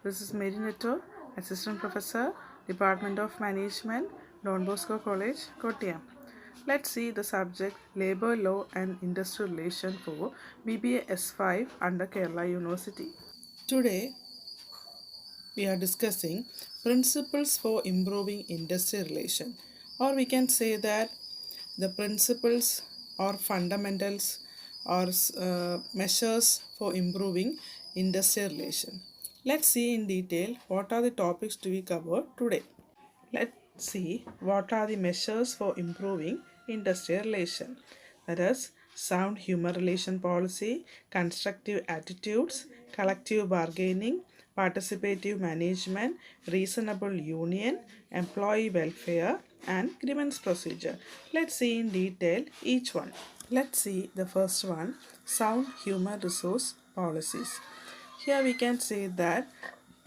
This is Mary Netto, Assistant Professor, Department of Management, Don Bosco College, Kottayam. Let's see the subject Labour Law and Industrial Relation for BBA S5 under Kerala University. Today, we are discussing principles for improving industrial relation, or we can say that the principles or fundamentals or measures for improving industrial relation. Let's see in detail what are the topics to be covered today. Let's see what are the measures for improving industrial relation. That is sound human relation policy, constructive attitudes, collective bargaining, participative management, reasonable union, employee welfare, and grievance procedure. Let's see in detail each one. Let's see the first one, sound human resource policies. Here we can say that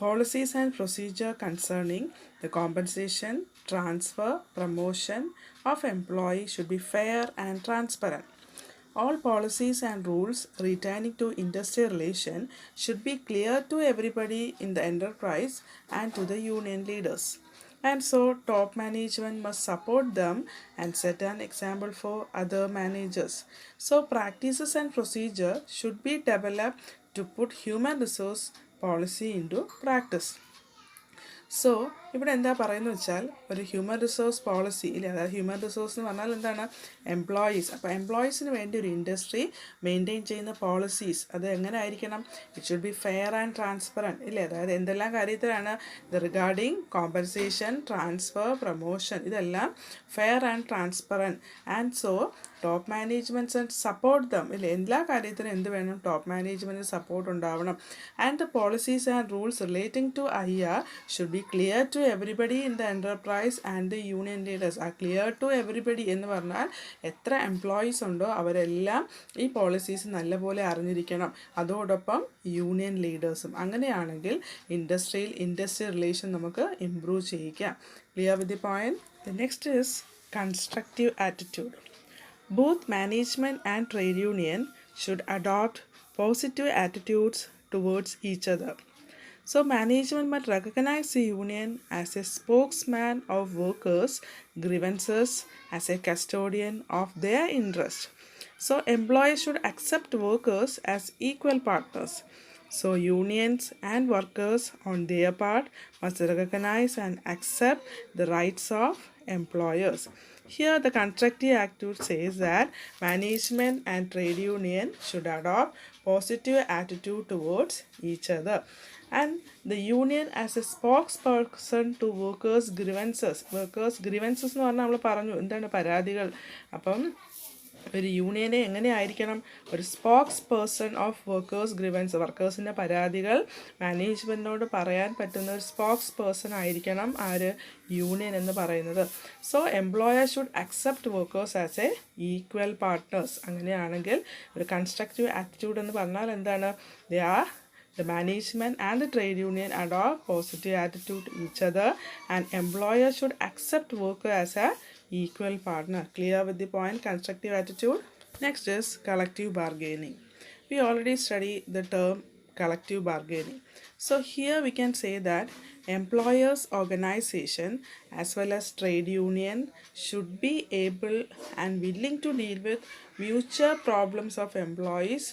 policies and procedure concerning the compensation, transfer, promotion of employee should be fair and transparent. All policies and rules pertaining to industrial relation should be clear to everybody in the enterprise and to the union leaders. And so top management must support them and set an example for other managers. So practices and procedure should be developed to put human resource policy into practice. So ഇവിടെ എന്താ പറയുന്നത് വെച്ചാൽ ഒരു human resource policy ഇല്ലേ, അതായത് human resource എന്ന് പറഞ്ഞാൽ എന്താണ്, എംപ്ലോയീസ്. അപ്പോൾ എംപ്ലോയീസിന് വേണ്ടി ഒരു ഇൻഡസ്ട്രി മെയിൻറ്റെയിൻ ചെയ്യുന്ന പോളിസീസ് അത് എങ്ങനെ ആയിരിക്കണം? It should be fair and transparent ഇല്ലേ, അതായത് എന്തെല്ലാം കാര്യത്തിലാണ് റിഗാർഡിങ് കോമ്പൻസേഷൻ, ട്രാൻസ്ഫർ, പ്രൊമോഷൻ, ഇതെല്ലാം fair and transparent. And so top managements and support them ഇല്ലേ, എല്ലാ കാര്യത്തിനും എന്ത് വേണം? ടോപ്പ് മാനേജ്മെൻറ്റിന് സപ്പോർട്ട് ഉണ്ടാവണം. And the policies and rules relating to IR should be clear to everybody in the enterprise and the union leaders. ആ clear to everybody എന്ന് പറഞ്ഞാൽ എത്ര എംപ്ലോയീസ് ഉണ്ടോ അവരെല്ലാം ഈ പോളിസീസ് നല്ലപോലെ അറിഞ്ഞിരിക്കണം, അതോടൊപ്പം യൂണിയൻ ലീഡേഴ്സും. അങ്ങനെയാണെങ്കിൽ ഇൻഡസ്ട്രിയൽ റിലേഷൻ നമുക്ക് ഇംപ്രൂവ് ചെയ്യിക്കാം. Clear with the point. The next is constructive attitude. Both management and trade union should adopt positive attitudes towards each other. So management must recognize the union as a spokesman of workers' grievances, as a custodian of their interests. So employees should accept workers as equal partners. So unions and workers on their part must recognize and accept the rights of employers. Here the constructive attitude says that management and trade union should adopt positive attitude towards each other. And the union as a spokesperson to workers' grievances. Workers' grievances എന്ന് പറഞ്ഞാൽ നമ്മൾ പറഞ്ഞു എന്താണ്, പരാതികൾ. അപ്പം ഒരു യൂണിയനെ എങ്ങനെ ആയിരിക്കണം? ഒരു spokesperson of workers grievance, വർക്കേഴ്സിൻ്റെ പരാതികൾ മാനേജ്മെൻറ്റിനോട് പറയാൻ പറ്റുന്ന ഒരു സ്പോക്സ് പേഴ്സൺ ആയിരിക്കണം ആര്? യൂണിയൻ എന്ന് പറയുന്നത്. So employer should accept workers as a equal partners. അങ്ങനെയാണെങ്കിൽ ഒരു കൺസ്ട്രക്റ്റീവ് ആറ്റിറ്റ്യൂഡ് എന്ന് പറഞ്ഞാൽ എന്താണ്? They are the management and the trade union adopt positive attitude to each other, and employer should accept worker as a equal partner. Clear with the point, constructive attitude. Next is collective bargaining. We already studied the term collective bargaining. So here we can say that employers organization as well as trade union should be able and willing to deal with mutual problems of employees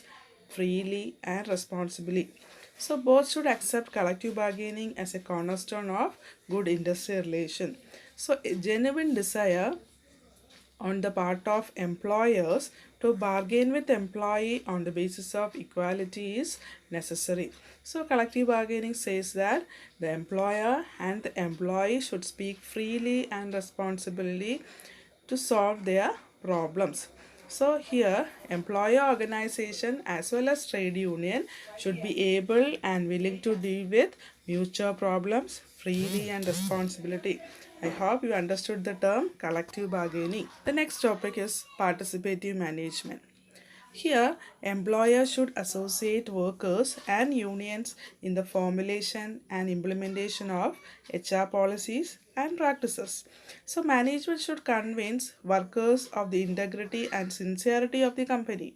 freely and responsibly. So both should accept collective bargaining as a cornerstone of good industrial relation. So a genuine desire on the part of employers to bargain with employee on the basis of equality is necessary. So collective bargaining says that the employer and the employee should speak freely and responsibly to solve their problems. So here employer organization as well as trade union should be able and willing to deal with mutual problems freely and responsibility. I hope you understood the term collective bargaining. The next topic is participative management. Here, employers should associate workers and unions in the formulation and implementation of HR policies and practices. So, management should convince workers of the integrity and sincerity of the company.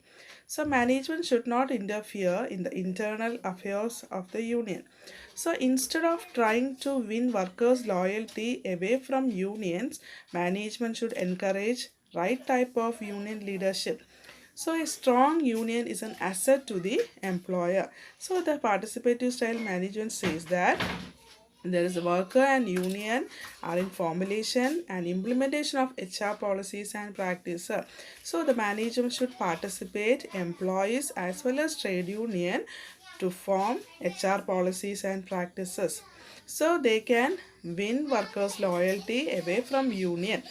So, management should not interfere in the internal affairs of the union. So, instead of trying to win workers' loyalty away from unions, management should encourage right type of union leadership. So a strong union is an asset to the employer. So the participative style management says that there is a worker and union are in formulation and implementation of HR policies and practice. So the management should participate employees as well as trade union to form HR policies and practices. So they can win workers' loyalty away from union.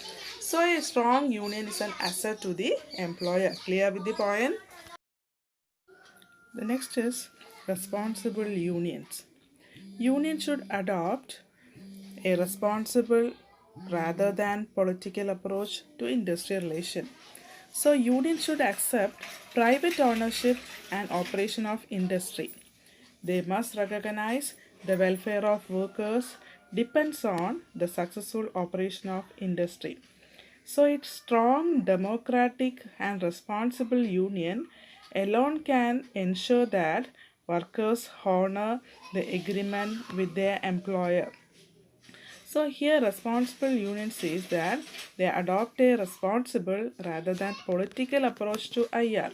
So a strong union is an asset to the employer. Clear with the point? The next is responsible unions. Union should adopt a responsible rather than political approach to industry relation. So unions should accept private ownership and operation of industry. They must recognize the welfare of workers depends on the successful operation of industry. So its strong, democratic and responsible union alone can ensure that workers honor the agreement with their employer. So here responsible union says that they adopt a responsible rather than political approach to IR.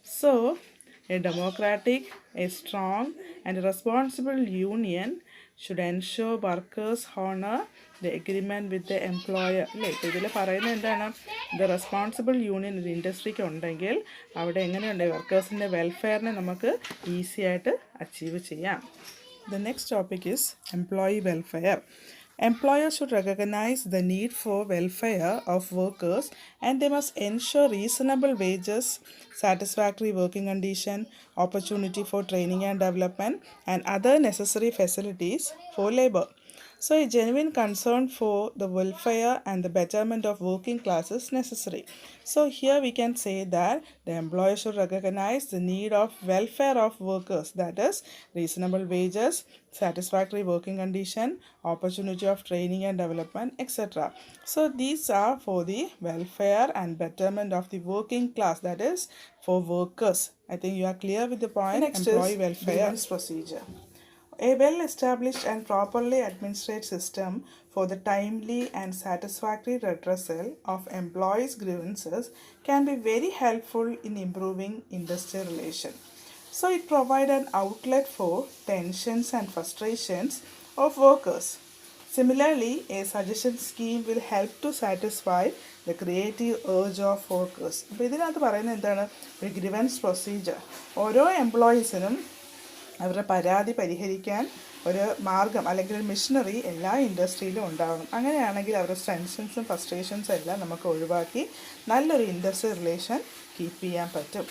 So a democratic, a strong and a responsible union should ensure workers honor the agreement with the employer. അല്ലേ ഇപ്പോൾ ഇതിൽ പറയുന്നത് എന്താണ്? The responsible union ഒരു ഇൻഡസ്ട്രിക്ക് ഉണ്ടെങ്കിൽ അവിടെ എങ്ങനെയുണ്ട് വർക്കേഴ്സിൻ്റെ വെൽഫെയറിനെ നമുക്ക് ഈസി ആയിട്ട് അച്ചീവ് ചെയ്യാം. The next topic is employee welfare. Employers should recognize the need for welfare of workers and they must ensure reasonable wages, satisfactory working condition, opportunity for training and development, and other necessary facilities for labor. So a genuine concern for the welfare and the betterment of working class is necessary. So here we can say that the employer should recognize the need of welfare of workers, that is reasonable wages, satisfactory working condition, opportunity of training and development, etc. So these are for the welfare and betterment of the working class, that is for workers. I think you are clear with the point. Next employee welfare grievance procedure. A well-established and properly administered system for the timely and satisfactory redressal of employees' grievances can be very helpful in improving industrial relations. So it provides an outlet for tensions and frustrations of workers. Similarly, a suggestion scheme will help to satisfy the creative urge of workers. അപ്പോൾ ഇതിനകത്ത് പറയുന്നത് എന്താണ്? ഒരു grievance procedure. ഓരോ എംപ്ലോയീസിനും അവരുടെ പരാതി പരിഹരിക്കാൻ ഒരു മാർഗം അല്ലെങ്കിൽ ഒരു മിഷനറി എല്ലാ ഇൻഡസ്ട്രിയിലും ഉണ്ടാവണം. അങ്ങനെയാണെങ്കിൽ അവരുടെ ടെൻഷൻസും ഫ്രസ്ട്രേഷൻസും എല്ലാം നമുക്ക് ഒഴിവാക്കി നല്ലൊരു ഇൻഡസ്ട്രിയൽ റിലേഷൻ കീപ്പ് ചെയ്യാൻ പറ്റും.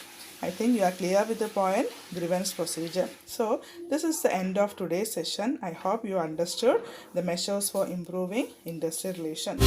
I think you are clear with the point, grievance procedure. So this is the end of today's session. I hope you understood the measures for improving industrial relations.